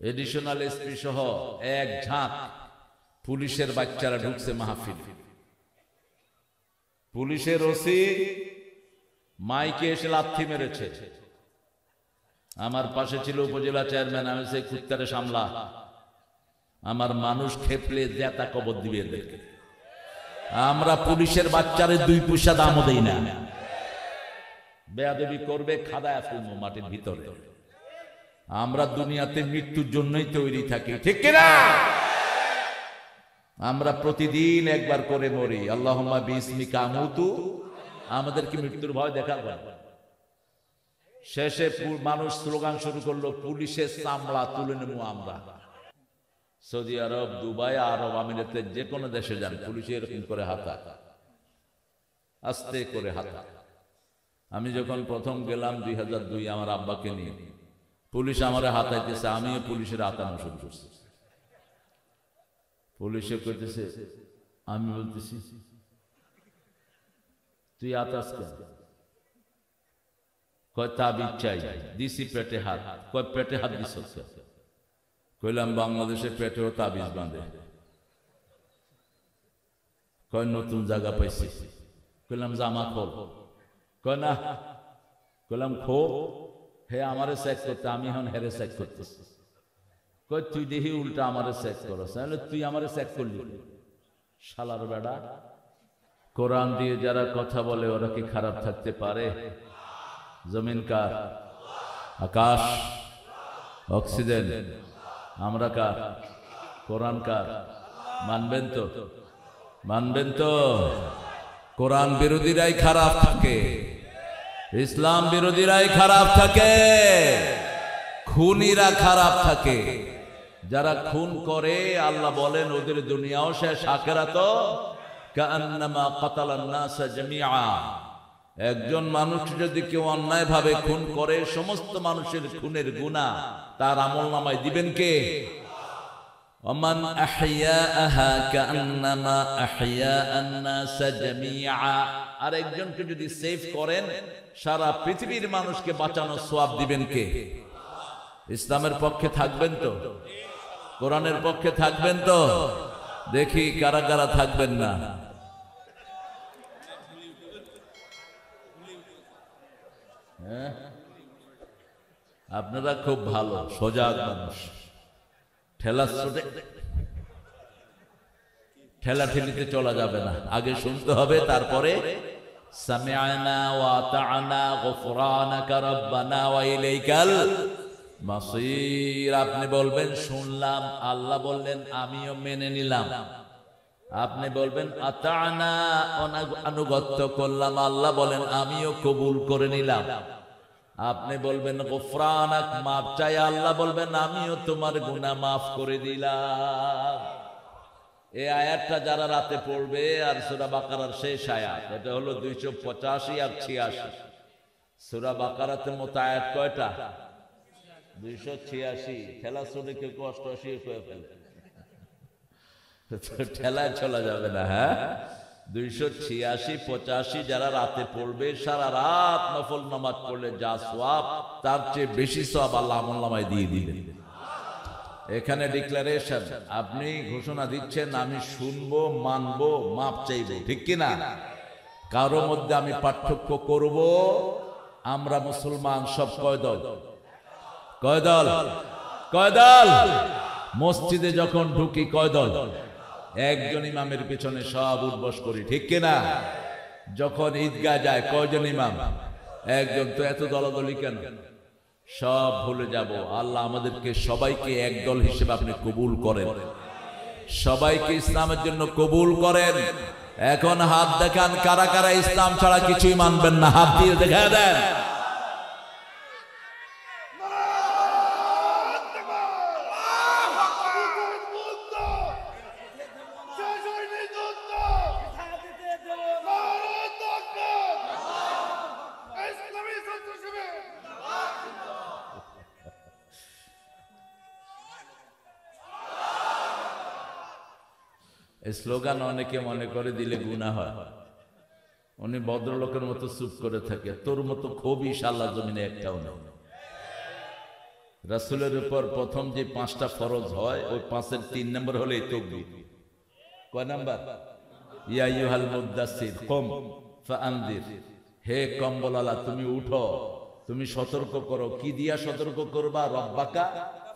Additional SP সহ এক ঝাঁক পুলিশের বাচ্চারা ঢুকছে মাহফিল। পুলিশের ওসি মাইকে এসে লাথি মেরেছে। আমার পাশে ছিল উপজেলা চেয়ারম্যান, আমি সেই কুত্তারে সামলা, আমার মানুষ খেপলে জেতা কবর দিবে এদেরকে। আমরা পুলিশের বাচ্চারে 2 পয়সা দামও দেই না। বেয়াদবি করবে খাদায় ফেলবো মাটির ভিতরে। আমরা দুনিয়াতে মৃত্যুর জন্যই তৈরি থাকি, ঠিক কিনা? আমরা প্রতিদিন একবার করে মরি। আল্লাহুম্মা বিসমিকা আমুতু। আমাদের কি মৃত্যুর ভয় দেখাবো? শেষে মানুষ স্লোগান শুরু করলো, পুলিশের চামড়া তুলে নেব আমরা। সৌদি আরব, দুবাই, আরব আমিরাতে যে কোনো দেশে যান, পুলিশে এরকম করে হাতা, আস্তে করে হাতা। আমি যখন প্রথম গেলাম 2002, আমার আব্বাকে নিয়ে, পুলিশ আমারে হাতাইতেছে, আমিও পুলিশের হাতানো শুরু করছি। পুলিশে কইতেছে, আমি বলতেছি তুই আতাস কেন? কয় তাবিজ চাই, দিছি পেটে হাত। কয় পেটে হাত দিছ? কইলাম বাংলাদেশে পেটেও তাবিজ বাঁধে। কয় নতুন জায়গা পাইছি। কইলাম জামা খোল। কয় না। কইলাম খো। হে আমারে চেক করতে, আমি এখন হেরে চেক করতেছি। কই তুই দেখি উল্টা আমারে চেক করছ। তুই আমারে চেক করলি? শালার বেড়া, কোরআন দিয়ে যারা কথা বলে ওরা কি খারাপ থাকতে পারে? জমিন কার? আকাশ, অক্সিজেন, আমরা কার? কোরআন কার? মানবেন তো? মানবেন তো? কোরআন বিরোধীরাই খারাপ থাকে, ইসলাম বিরোধীরাই খারাপ থাকে, খুনিরা খারাপ থাকে। যারা খুন করে আল্লাহ বলেন ওদের দুনিয়াও শেষ, আখিরাতও কাআন্নামা কাতালান নাস জামিআ। একজন মানুষ যদি কেউ অন্যায় ভাবে খুন করে, সমস্ত মানুষের খুনের গুনাহ তার আমলনামায় দিবেন কে? ওমান আহইয়াহা কাআন্নামা আহইয়াআন নাস জামিআ। আর একজনকে যদি সেভ করেন, সারা পৃথিবীর মানুষকে বাঁচানোর সওয়াব দিবেন কে? ইসলামের পক্ষে থাকবেন তো? কোরআনের পক্ষে থাকবেন তো? দেখি কারা কারা থাকবেন না। আপনারা খুব ভালো সজাগ মানুষ। ঠেলাঠেলিতে চলা যাবে না, আগে শুনতে হবে, তারপরে সামিআনা ওয়া আতা'না গুফরানাকা রাব্বানা ওয়া ইলাইকাল মাসির। আপনি বলবেন শুনলাম, আল্লাহ বললেন আমিও মেনে নিলাম। আপনি বলবেন আতা'না, আনুগত্য করলাম, আল্লাহ বলেন আমিও কবুল করে নিলাম। আপনি বলবেন গুফরানাক, মাফ চাই, আল্লাহ বলবেন আমিও তোমার গুনাহ মাফ করে দিলাম। এই আয়াতটা যারা রাতে পড়বে, আর সূরা বাকারার শেষ আয়াত, এটা হলো 285 আর 86। সূরা বাকারাতে মোট আয়াত কয়টা? 286। খেলা শুনে কেউ 88 করে ফেলে, ঠেলায় চলা যাবে না। হ্যাঁ, 286, 85 যারা রাতে পড়বে, সারা রাত নফল নামাজ পড়লে যা সওয়াব, তার চেয়ে বেশি সওয়াব আল্লাহ আমলনামায় দিয়ে দিবেন। এখানে ডিক্লারেশন, আপনি ঘোষণা দিচ্ছেন আমি শুনবো, মানবো, মাপ চাইবো, ঠিক কিনা? কারো মধ্যে আমি পার্থক্য করব? আমরা মুসলমান সব কয় দল? কয় দল? কয় দল? মসজিদে যখন ঢুকি কয় দল? একজন ইমামের পিছনে সব উঠবস করি, ঠিক কিনা? যখন ঈদগাহ যায় কয়জন ইমাম? একজন। তো এত দলাদলি কেন? সব ভুলে যাব। আল্লাহ আমাদেরকে সবাইকে এক দল হিসেবে আপনি কবুল করেন, সবাইকে ইসলামের জন্য কবুল করেন। এখন হাত দেখান কারা কারা ইসলাম ছাড়া কিছুই মানবেন না, হাত দিয়ে দেখা দেন। স্লোগান অনেকে মনে করে দিলে গুনাহ হয়। উনি ভদ্রলোকের মতো চুপ করে থাকে, তোর মতো খুবই শালা জমিনে একটাও নেই। রাসূলের উপর প্রথম যে 5টা ফরজ হয় ওই 5-এর 3 নম্বর হলো এই তাকবীর। কয় নাম্বার? ইয়া আইয়ুহাল মুদ্দাসসির কুম ফাআনদির, হে কম্বলওয়ালা তুমি উঠো, তুমি সতর্ক করো। কি দিয়া সতর্ক করবা? রব্বাকা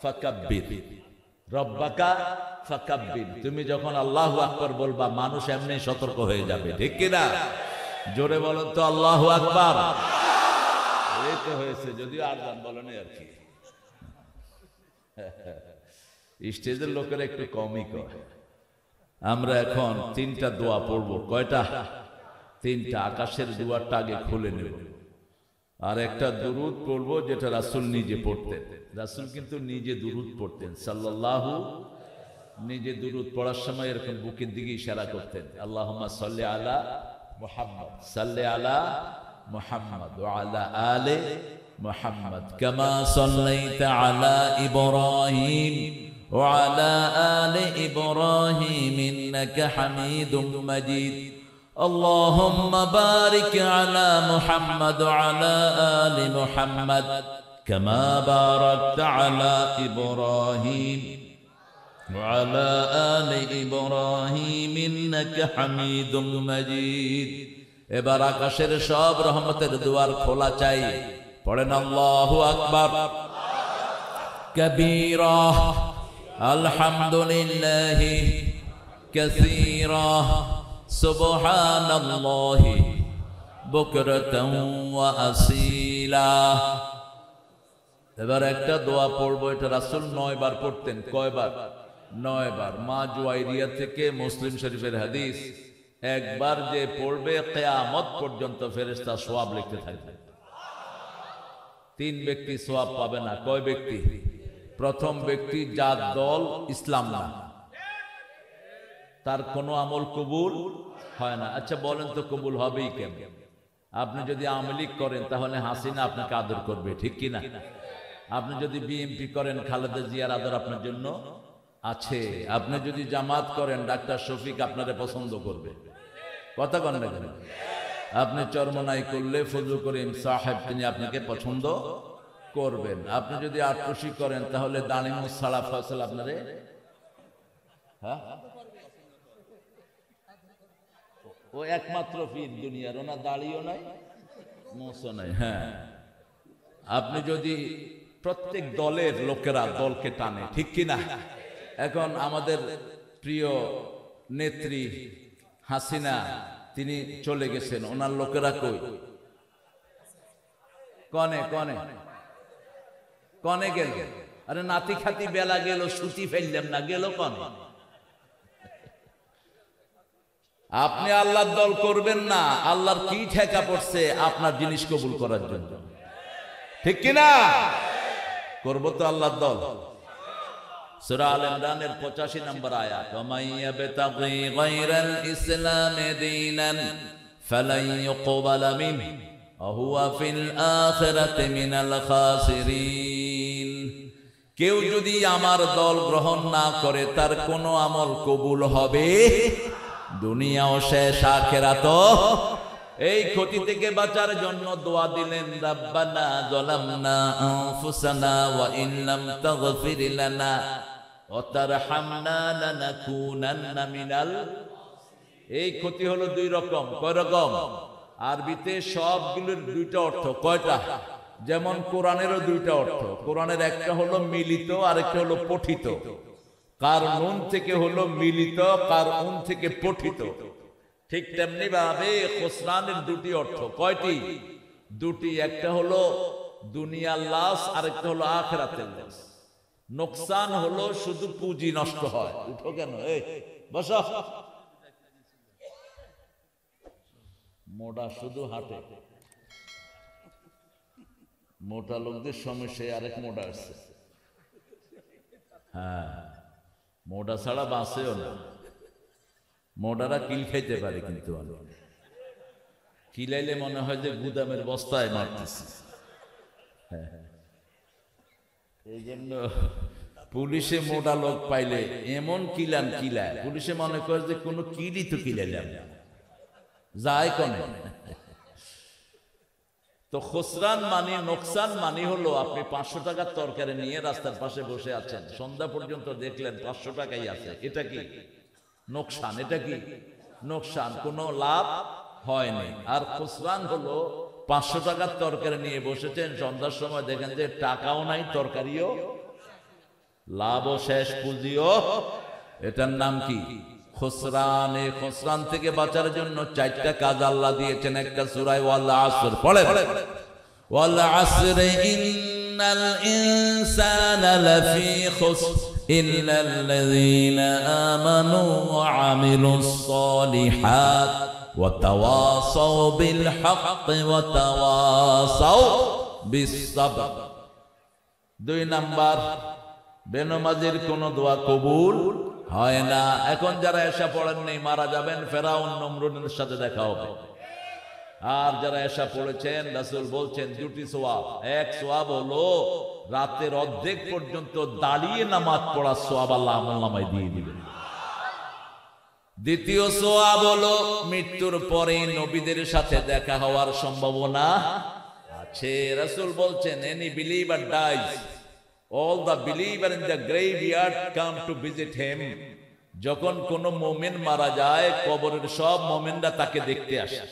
ফাকাব্বির, রব্বাকা ফাকাব্বির। তুমি যখন আল্লাহু আকবার বলবা মানুষ এমনি সতর্ক হয়ে যাবে, ঠিক কি না? জোরে বলো তো আল্লাহু আকবার। এই তো হয়েছে, যদিও আরজান বলেনি আর কি। স্টেজের লোকেরা একটু কমই কয়। আমরা এখন 3টা দোয়া পড়বো। কয়টা? 3টা। আকাশের দুয়ারটা আগে খুলে নেব, আর একটা দুরূদ পড়বো যেটা রাসূল নিজে পড়তেন। রাসূল কিন্তু নিজে দুরূদ পড়তেন সাল্লাল্লাহু, নিজে দুরূদ পড়ার সময় এরকম বুকের দিকে ইশারা করতেন, আল্লাহুম্মা সাল্লি আলা মুহাম্মদ, সাল্লি আলা মুহাম্মদ ওয়া আলা আলি মুহাম্মদ কামা সাল্লাইতা আলা ইব্রাহিম ওয়া আলা আলি ইব্রাহিম ইন্নাকা হামিদুম মাজিদ। اللهم بارك على محمد وعلى آل محمد كما باركت على إبراهيم وعلى آل إبراهيم إنك حميد مجيد। এবার আকাশের সব রহমতের দুয়ার খোলা চাই। পড়েন আল্লাহু আকবার কবীরা আলহামদুলিল্লাহি কাসীরা সুবহানাল্লাহি বুকরাতান ওয়া আসীলা। এবার একটা দোয়া পড়বো, এটা রাসূল 9 বার পড়তেন। কয়বার? 9 বার। মা জুয়াইরিয়া থেকে মুসলিম শরীফের হাদিস, একবার যে পড়বে কিয়ামত পর্যন্ত ফেরেশতা সওয়াব লিখতে থাকবে। 3 ব্যক্তি সওয়াব পাবে না। কয় ব্যক্তি? প্রথম ব্যক্তি যার দল ইসলাম না, তার কোনো আমল কবুল হয় না। আচ্ছা বলেন তো কবুল হবেই কেন? আপনি যদি আওয়ামী লীগ করেন তাহলে হাসিনা আপনাকে আদর করবে, ঠিক কি না? আপনি যদি বিএনপি করেন খালেদা জিয়ার আদর আপনার জন্য আছে। আপনি যদি জামাত করেন ডাক্তার শফিক আপনারে পছন্দ করবে, কথা কন না কেন? আপনি চরমনাই করলে ফজল করিম সাহেব তিনি আপনাকে পছন্দ করবেন। আপনি যদি আটকশি করেন তাহলে দানিমুস সালা ফয়সাল আপনারে, হ্যাঁ, ও একমাত্র পীর দুনিয়ার, ওনার দাড়িও নাই মোছও নাই। হ্যাঁ, আপনি যদি প্রত্যেক দলের লোকেরা দলকে টানে, ঠিক কি না? এখন আমাদের প্রিয় নেত্রী হাসিনা তিনি চলে গেছেন, ওনার লোকেরা কই? কনে কনে কনে গেল? আরে নাতি খাতি বেলা গেল, সুতি ফেললাম না, গেল কনে? আপনি আল্লাহর দল করবেন না, আল্লাহর কি ঠেকা পড়ছে আপনার জিনিস কবুল করার জন্য, ঠিক কিনা? করব তো আল্লাহর দল। সূরা আল ইমরানের 85 নম্বর আয়াত, ওয়ামাইয়াবতাগি গায়রাল ইসলামি দীনান ফালান ইউকবালা মিনহু ওয়া হুয়া ফিল আখিরাতি মিনাল খাসিরিন। কেউ যদি আমার দল গ্রহণ না করে তার কোনো আমল কবুল হবে দুনিয়াও শেষ আখিরাতও। এই ক্ষতি থেকে বাঁচার জন্য দোয়া দিলেন, রাব্বানা যালামনা আনফুসানা ওয়া ইন লাম তাগফির লানা ওয়া তারহামনা লানাকুনান্না মিনাল। এই ক্ষতি হলো 2 রকম। কয় রকম? আরবিতে সবগুলোর 2টা অর্থ। কয়টা? যেমন কোরআনেরও 2টা অর্থ। কোরআনের একটা হলো মিলিত, আরেকটা হলো পঠিত। কারনুন থেকে হলো মিলিত, কারউন থেকে পঠিত। ঠিক তেমনি ভাবে খুসরানের 2টি অর্থ। কয়টি? 2টি। একটা হলো দুনিয়ার লাশ, আরেকটা হলো আখিরাতের লাশ। নোকসান হলো শুধু পুঁজি নষ্ট হয়। উঠো কেন? এই বসো। মোটা শুধু হাঁটে, মোটা লোকদের সমস্যায় আরেক মোটা আসছে। হ্যাঁ, মোটা ছাড়া বাঁচেও না। মোটারা কিল খাইতে পারে, কিন্তু কিলাইলে মনে হয় যে গুদামের বস্তায় মারতেছে। এই জন্য পুলিশে মোটা লোক পাইলে এমন কিলায়, পুলিশে মনে করে যে কোনো কিলই তো কিলাইলাম যায় কনে। তো খুসরান মানে, নোকসান মানে হলো আপনি 500 টাকার তরকারি নিয়ে রাস্তার পাশে বসে আছেন, সন্ধ্যা পর্যন্ত দেখলেন 500 টাকাই আছে, এটা কি নোকসান? এটা কি নোকসান, কোনো লাভ হয়নি। আর খুসরান হলো 500 টাকার তরকারি নিয়ে বসেছেন, সন্ধ্যার সময় দেখেন যে টাকাও নাই, তরকারিও, লাভও শেষ, পুঁজিও, এটার নাম কি খুসরান। এই খুসরান থেকে বাঁচার জন্য 4টা কাজ আল্লাহ দিয়েছেন। একটা সূরা ওয়াল আসর পড়ে, ওয়াল আসরে ইন্নাল ইনসানা লাফি খুসর ইল্লাল্লাযীনা আমানু ওয়া আমিলুস সালিহাত ওয়া তাওয়াসাউ বিল হাক্কি ওয়া তাওয়াসাউ বিস সাবর। 2 নাম্বার, বেনমাজির কোন দোয়া কবুল হয় না। এখন যারা এশা পড়েন নেই মারা যাবেন, ফেরাউন নমরুদের সাথে দেখা হবে। আর যারা এশা পড়েছেন, রাসূল বলছেন 2টি সওয়াব। এক সওয়াব হলো রাতের অর্ধেক পর্যন্ত দাঁড়িয়ে নামাজ পড়ার সওয়াব আল্লাহ আমলনামায় দিয়ে দিবেন। দ্বিতীয় সওয়াব হলো মৃত্যুর পরে নবীদের সাথে দেখা হওয়ার সম্ভাবনা আছে। রাসূল বলছেন any believer dies, all the believer in the graveyard come to visit him. যখন কোন মুমিন মারা যায়, কবরের সব মুমিনরা তাকে দেখতে আসে।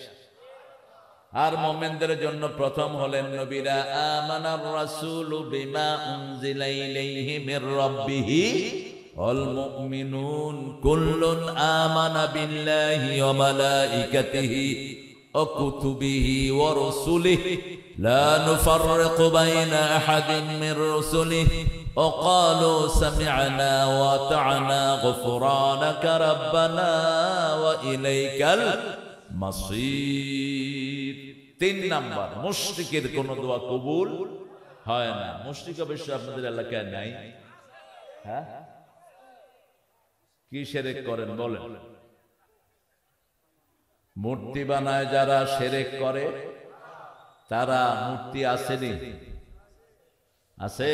আর মুমিনদের জন্য প্রথম হলেন নবীরা, আমানার রাসূলু বিমা উনজিলা ইলাইহি মির রাব্বিহি ওয়াল মুমিনুন কুল্লুন আমানা বিল্লাহি ওয়া মালাইকাতিহি ওয়া কুতুবিহি ওয়া রুসুলিহি লা নুফাররিকু বাইনা আহাদিন মির রুসুলিহি ওয়া ক্বালু সামি'না ওয়া আতা'না গুফরানাকা রাব্বানা ওয়া ইলাইকাল মাসির। 3 নাম্বার, মুশরিকের কোন দোয়া কবুল হয় না। মুশরিক অবশ্য আপনাদের এলাকায় নাই। হ্যাঁ, কি শিরক করেন বলেন? মূর্তি বানায় যারা, শিরক করে তারা। মূর্তি আসেনি, আছে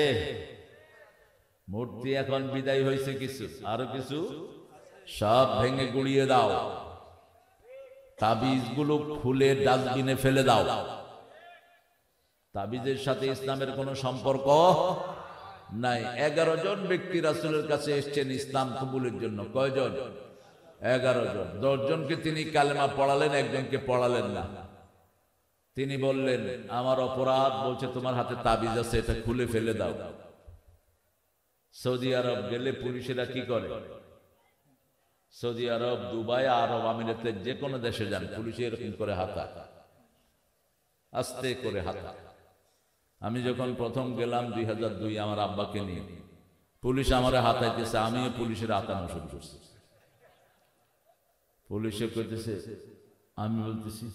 মূর্তি, এখন বিদায় হয়েছে কিছু, আরো কিছু সব ভেঙে গুড়িয়ে দাও, তাবিজগুলো খুলে ডাস্টবিনে ফেলে দাও। তাবিজের সাথে ইসলামের কোনো সম্পর্ক নাই। 11 জন ব্যক্তি রাসূলের কাছে এসেছেন ইসলাম কবুলের জন্য। কয়জন? 11 জন। 10 জনকে তিনি কালেমা পড়ালেন, একজনকে পড়ালেন না। তিনি বললেন আমার অপরাধ, বলছে তোমার হাতে তাবিজ আছে, এটা খুলে ফেলে দাও। সৌদি আরব গেলে পুলিশেরা কি করে? সৌদি আরব, দুবাই, আরব আমিরাতের যে কোনো দেশে যান, পুলিশে এরকম করে হাতা, আস্তে করে হাতা। আমি যখন প্রথম গেলাম 2002, আমার আব্বাকে নিয়ে, পুলিশ আমার হাতাইতেছে, আমিও পুলিশের হাতানো শুরু করছি। পুলিশে কইতেছে, আমি বলতেছি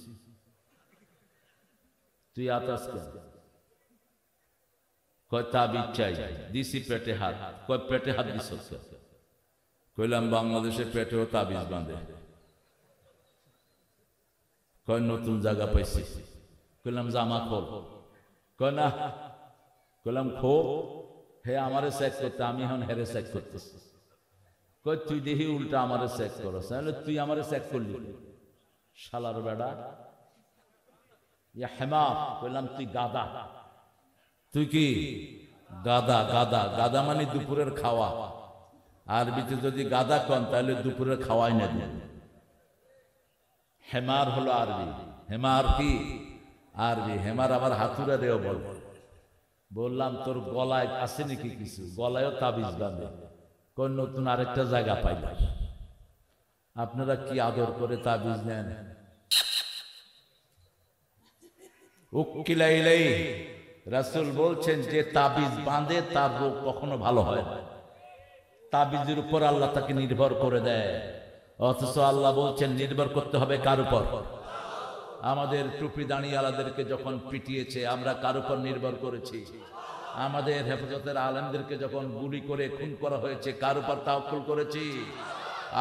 তুই আতাস কেন? কয় তাবিজ চাই, দিছি পেটে হাত। কয় পেটে হাত দিছ? কইলাম বাংলাদেশে পেটেও তাবিজ বাঁধে। কয় নতুন জায়গা পাইছি। কইলাম জামা খোল। কয় না। কইলাম খো। হে আমারে চেক করতে, আমি এখন হেরে চেক করতেছি। কয় তুই দেখি উল্টা আমারে চেক করস। তাহলে তুই আমারে চেক করলি, শালার বেড়া, ইয়া হেমাক। কইলাম তুই গাদা। তুই কি গাদা? গাদা, গাদা মানে দুপুরের খাওয়া। আরবিতে যদি গাদা কন তাহলে দুপুরের খাওয়াই না দিন। হেমার হলো আরবি। হেমার কি আরবি? হেমার আবার হাতুরা দেও বল। বললাম তোর গলায় আছে নাকি কিছু? গলায়ও তাবিজ বাঁধে। কোন নতুন আরেকটা জায়গা পাইলাম। আপনারা কি আদর করে তাবিজ নেন? উকিলাইলাই রাসূল বলছেন যে তাবিজ বাঁধে তার রোগ কখনো ভালো হয় না। তাবিজের উপর আল্লাহ তাকে নির্ভর করে দেয়, অথচ আল্লাহ বলছেন নির্ভর করতে হবে কার উপর? আমাদের টুপি দাঁড়িয়ালাদেরকে যখন পিটিয়েছে আমরা কার উপর নির্ভর করেছি? আমাদের হেফাজতের আলেমদেরকে যখন গুলি করে খুন করা হয়েছে কার উপর তাওয়াক্কুল করেছি?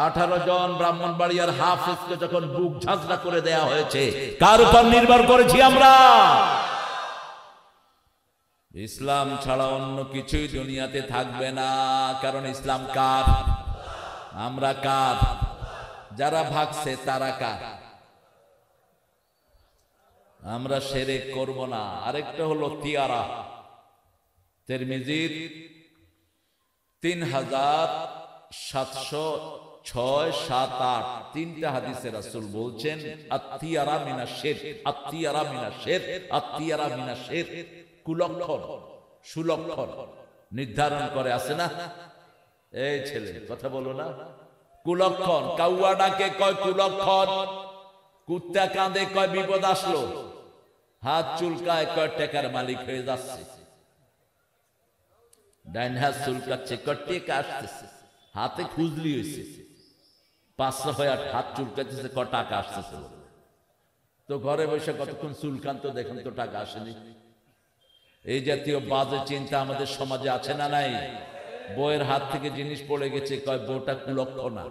18 জন ব্রাহ্মণবাড়িয়ার হাফেজকে যখন বুক ঝাঁঝরা করে দেয়া হয়েছে কার উপর নির্ভর করেছি আমরা? ইসলাম ছাড়া অন্য কিছুই দুনিয়াতে থাকবে না। কারণ ইসলাম কার? আমরা কার? যারা ভাগছে তারা কার? আমরা শিরক করব না। আরেকটা হলো তিয়ারা, তিরমিজির 3706-7-8 তিনটা হাদিসে রাসূল বলছেন আত-তিয়ারা মিনাশ শিরক, আত-তিয়ারা মিনাশ শিরক, আত-তিয়ারা মিনাশ শিরক। কুলক্ষণ সুলক্ষণ নির্ধারণ করে, আছে না? এই ছেলে কথা বলো না। কুলক্ষণ, কাউয়া ডাকে কয় কুলক্ষণ, কুত্তা কাঁদে কয় বিপদ আসলো, হাত চুলকায় কয় টাকার মালিক হয়ে যাচ্ছে, ডাইন হাত চুলকাচ্ছে কয় টেকা আসতেছে, হাতে খুজলি হয়েছে, 500 হয়ে হাত চুলকাচ্ছে কয় টাকা আসতেছে। তো ঘরে বসে কতক্ষণ চুলকান তো দেখুন তো টাকা আসেনি। এই জাতীয় বাজে চিন্তা আমাদের সমাজে আছে না নাই? বউয়ের হাত থেকে জিনিস পড়ে গেছে কয় বউটা কুলক্ষণ না।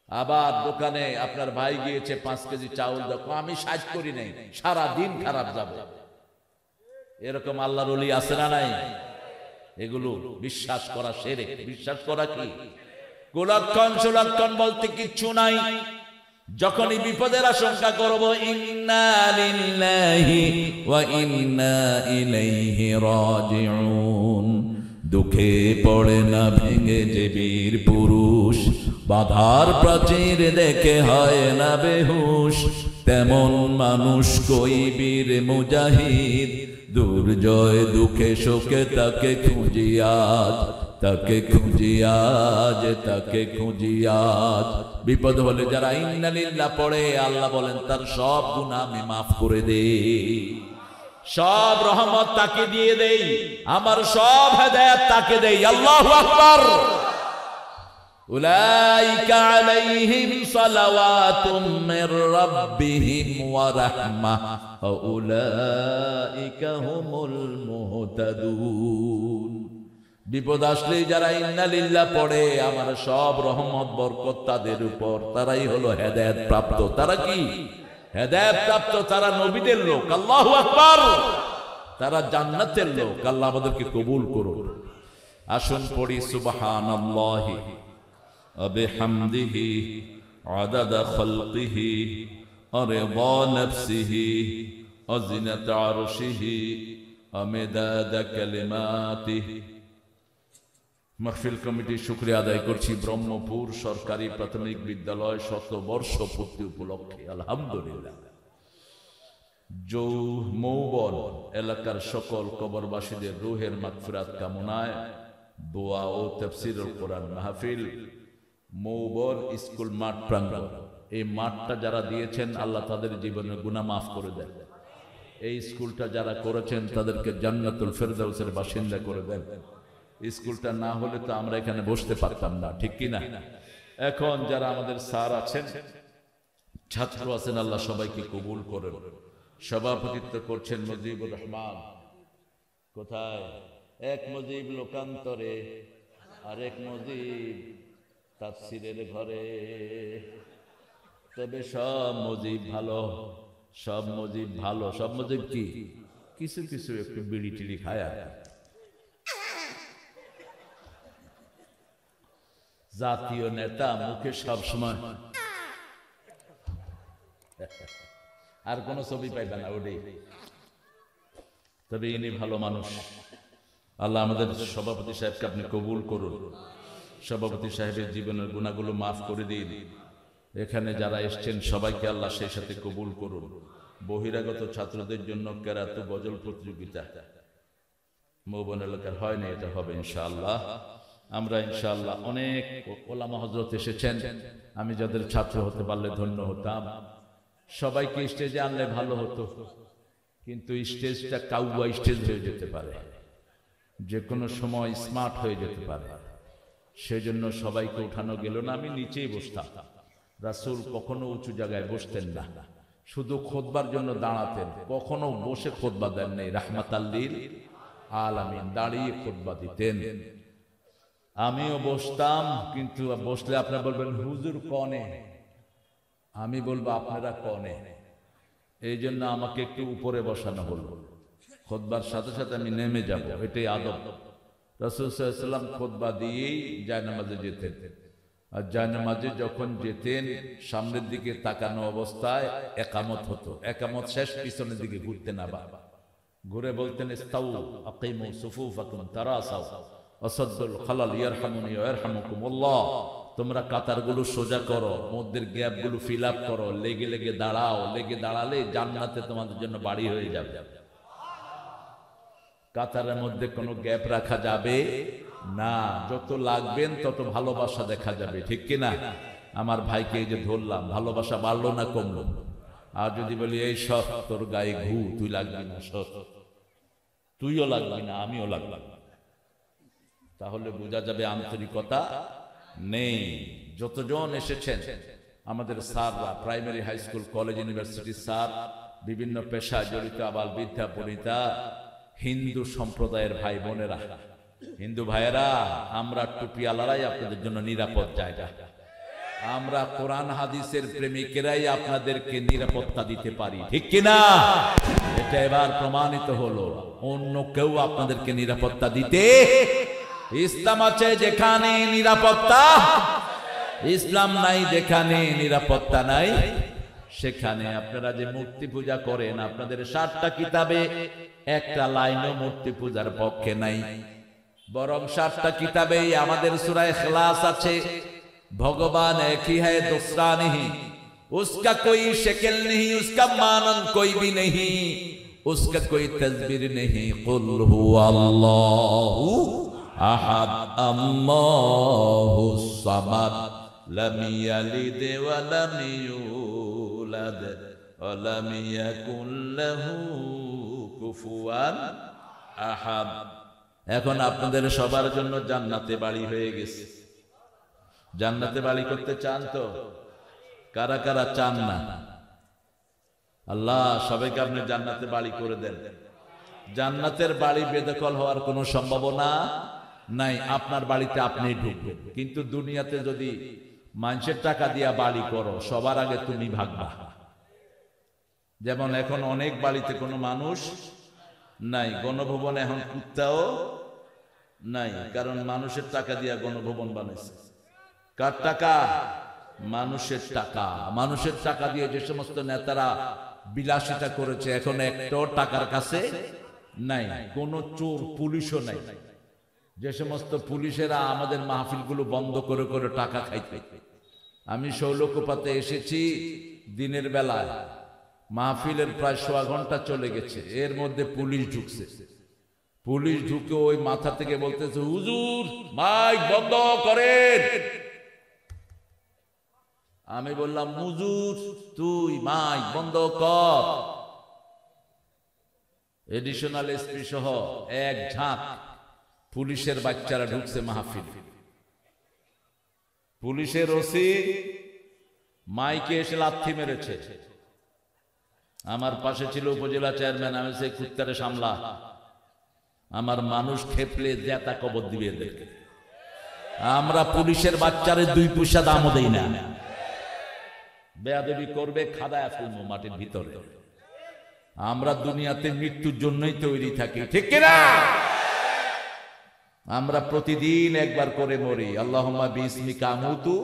আবার দোকানে আপনার ভাই গিয়েছে 5 কেজি চাউল দেখো, আমি সাজ করি নাই, সারা দিন খারাপ যাবে। এরকম আল্লাহর ওলি আছে না নাই? এগুলো বিশ্বাস করা শিরক। বিশ্বাস করা কি? কুলক্ষণ সুলক্ষণ বলতে কিচ্ছু নাই। যখনই বিপদের আশঙ্কা করব, ইন্না লিল্লাহি ওয়া ইন্না ইলাইহি রাজিউন, দুঃখে পড়ে না ভেঙে যে বীর পুরুষ, বাধার প্রাচীর দেখে হয় না বেহুশ, তেমন মানুষ কই বীর মুজাহিদ, দুর্জয় দুঃখে শোকে তাকে খুঁজিয়াজ, তাকে খুঁজিয়াজ, তাকে খুঁজিয়াজ। বিপদ হলে যারা ইন্না লিল্লাহ পড়ে, আল্লাহ বলেন তার সব গুনাহ আমি মাফ করে দেই, সব রহমত তাকে দিয়ে দেই, আমার সব হেদায়েত তাকে দেই। আল্লাহু আকবার। উলাইকা আলাইহিম সালাওয়াতুম মির রাব্বিহিম ওয়া রাহমাহ ওয়া উলাইকা হুমুল মুহতাদুন। বিপদ আসলেই যারা ইন্না লিল্লাহ পড়ে, আমার সব রহমত বরকত তাদের উপর, তারাই হলো হেদায়েত প্রাপ্ত। তারা কি হেদায়েত প্রাপ্ত? তারা নবীদের লোক। আল্লাহু আকবার। তারা জান্নাতের লোক। আল্লাহ আমাদেরকে কবুল করুন। আসুন পড়ি সুবহানাল্লাহি ওয়া বিহামদিহি আদাদা খালকিহি ওয়া রিদা নাফসিহি ওয়া জিনাতা আরশিহি ওয়া মিদাদা কালিমাতিহি। মাহফিল কমিটির শুকরিয়া আদায় করছি ব্রহ্মপুর সরকারি প্রাথমিক বিদ্যালয় 100 বর্ষ পূর্তি উপলক্ষে আলহামদুলিল্লাহ। মৌবন এলাকার সকল কবরবাসীদের রুহের মাগফিরাত কামনায় দোয়া ও তাফসীরুল কোরআন মাহফিল মৌবন স্কুল মাঠ প্রাঙ্গণ। এই মাঠটা যারা দিয়েছেন আল্লাহ তাদের জীবনের গুনাহ মাফ করে দেন। এই স্কুলটা যারা করেছেন তাদেরকে জান্নাতুল ফেরদাউসের বাসিন্দা করে দেন। স্কুলটা না হলে তো আমরা এখানে বসতে পারতাম না, ঠিক কি না? এখন যারা আমাদের স্যার আছেন, ছাত্র আছেন, আল্লাহ সবাইকে কবুল করেন। সভাপতিত্ব করছেন মুজিবুর রহমান। কোথায়? এক মুজিব লোকান্তরে, আরেক মুজিব তাফসীরের ঘরে। তবে সব মুজিব ভালো, সব মুজিব ভালো। সব মুজিব কি? কিছু কিছু একটু বিড়ি টিড়ি খায়। জাতীয় নেতা মুখে সব সময়, আর কোন ছবি পাইবে না ওটাই। তবে ইনি ভালো মানুষ। আল্লাহ আমাদের সভাপতি সাহেবকে আপনি কবুল করুন। সভাপতি সাহেবের জীবনের গুনাহগুলো মাফ করে দিন। এখানে যারা এসছেন সবাইকে আল্লাহ সেই সাথে কবুল করুন। বহিরাগত ছাত্রদের জন্য কেরাত গজল প্রতিযোগিতা মৌবন এলাকার হয়নি, এটা হবে ইনশাআল্লাহ। আমরা ইনশাআল্লাহ অনেক ওলামা হযরত এসেছেন, আমি যাদের ছাত্র হতে পারলে ধন্য হতাম। সবাইকে স্টেজে আনলে ভালো হতো, কিন্তু স্টেজটা কাউয়া স্টেজ হয়ে যেতে পারে, যে কোনো সময় স্মার্ট হয়ে যেতে পারে। সেজন্য সবাইকে উঠানো গেল না, আমি নিচেই বসতাম। রাসূল কখনো উঁচু জায়গায় বসতেন না, শুধু খুতবার জন্য দাঁড়াতেন। কখনো বসে খুতবা দেন নেই, রাহমাতাল লিল আলামিন, দাঁড়িয়ে খুতবা দিতেন। আমিও বসতাম, কিন্তু বসলে আপনারা বলবেন হুজুর কনে, আমি বলবো আপনারা কনে। এই জন্য আমাকে একটু উপরে বসানো হলো। খুতবার সাথে সাথে আমি নেমে যাব, এটাই আদব। রাসূল সাল্লাল্লাহু আলাইহি ওয়াসাল্লাম খুতবা দিয়েই জায়নামাজে যেতেন। আর জায়নামাজে যখন যেতেন সামনের দিকে তাকানো অবস্থায় একামত হতো, একামত শেষ পিছনের দিকে ঘুরতেন, আবার ঘুরে বলতেন ইস্তাউ আকিমু সুফুফাকুম তারাসাউ ওয়াসাদ্দুল খালাল ইয়ারহামুনি ওয়া ইয়ারহামুকুমুল্লাহ, তোমরা কাতারগুলো সোজা করো, মধ্যের গ্যাপগুলো ফিল আপ করো, লেগে লেগে দাঁড়াও, লেগে দাঁড়ালে জান্নাতে তোমাদের জন্য বাড়ি হয়ে যাবে। কাতারের মধ্যে কোনো গ্যাপ রাখা যাবে না, যত লাগবেন তত ভালোবাসা দেখা যাবে, ঠিক কিনা? আমার ভাইকে এই যে ধরলাম, ভালোবাসা বাড়লো না কমলো? আর যদি বলি এই সব তোর গায়ে ঘু, তুই লাগবি না, তুইও লাগবি না, আমিও লাগলাম, তাহলে বোঝা যাবে আন্তরিকতা নেই। যতজন এসেছেন আমাদের স্যাররা, primary, high school, college, university sir, বিভিন্ন পেশায় জড়িত আবাল বৃদ্ধা বনিতা, হিন্দু সম্প্রদায়ের ভাই বোনেরা, হিন্দু ভাইয়েরা, আমরা টুপিওয়ালারাই আপনাদের জন্য নিরাপদ জায়গা। আমরা কোরআন হাদিসের প্রেমিকেরাই আপনাদেরকে নিরাপত্তা দিতে পারি, ঠিক কিনা? এটা এবার প্রমাণিত হলো, অন্য কেউ আপনাদেরকে নিরাপত্তা দিতে। ইসলাম আছে যেখানে নিরাপত্তা, ইসলাম নাই যেখানে নিরাপত্তা নাই সেখানে। আপনারা যে মূর্তি পূজা করেন, আপনাদের 7টা কিতাবে একটা লাইনও মূর্তি পূজার পক্ষে নাই, বরং 7টা কিতাবেই আমাদের সূরা ইখলাস আছে, भगवान एक ही है दूसरा नहीं, उसका कोई शक्ल नहीं, उसका मानन कोई भी नहीं, उसका कोई तस्वीर नहीं। कुल हुवल्लाहु अहद अल्लाहु समद लम यलिद व लम यूलद व लम यकुल लाहु कुफुवन अहद। এখন আপনাদের সবার জন্য জান্নাতে বাড়ি হয়ে গেছে। জান্নাতে বাড়ি করতে চান তো? কারা কারা চান না? আল্লাহ সবাইকে আপনি জান্নাতে বাড়ি করে দেন। জান্নাতের বাড়ি বেদখল হওয়ার কোনো সম্ভাবনা নাই, আপনার বাড়িতে আপনি ঢুকবেন। কিন্তু দুনিয়াতে যদি মানুষের টাকা দিয়া বাড়ি করো, সবার আগে তুমি ভাগবা। যেমন এখন অনেক বাড়িতে কোনো মানুষ নাই, গণভবনে এখন কুত্তাও নাই, কারণ মানুষের টাকা দিয়া গণভবন বানাইছে। কার টাকা? মানুষের টাকা। মানুষের টাকা দিয়ে যে সমস্ত নেতারা বিলাসিতা করেছে, এখন একটাও টাকার কাছে নাই, কোন চোর পুলিশও নাই। যে সমস্ত পুলিশেরা আমাদের মাহফিলগুলো বন্ধ করে করে টাকা খাইতে। আমি শৌলকুপাতে এসেছি দিনের বেলায়, মাহফিলের প্রায় 1.25 ঘন্টা চলে গেছে, এর মধ্যে পুলিশ ঢুকছে। পুলিশ ঢুকে ওই মাথা থেকে বলতেছে, হুজুর মাইক বন্ধ করেন। আমি বললাম, হুজুর তুই মাইক বন্ধ কর। এডিশনাল এসপি সহ এক ঝাঁক পুলিশের বাচ্চারা ঢুকছে মাহফিল। পুলিশের ওসি মাইকে এসে লাথি মেরেছে। আমার পাশে ছিল উপজেলা চেয়ারম্যান, আমি সেই কুত্তারে সামলা, আমার মানুষ খেপলে জেতা কবর দিবে দেখে। আমরা পুলিশের বাচ্চারে 2 পয়সা দামও দেই না। বেয়াদবি করবে, খাদায় ফেলবো মাটির ভিতরে। আমরা দুনিয়াতে মৃত্যুর জন্যই তৈরি থাকি, ঠিক কিনা? আমরা প্রতিদিন একবার করে মরি। আল্লাহুম্মা বিসমিকা আমুতু।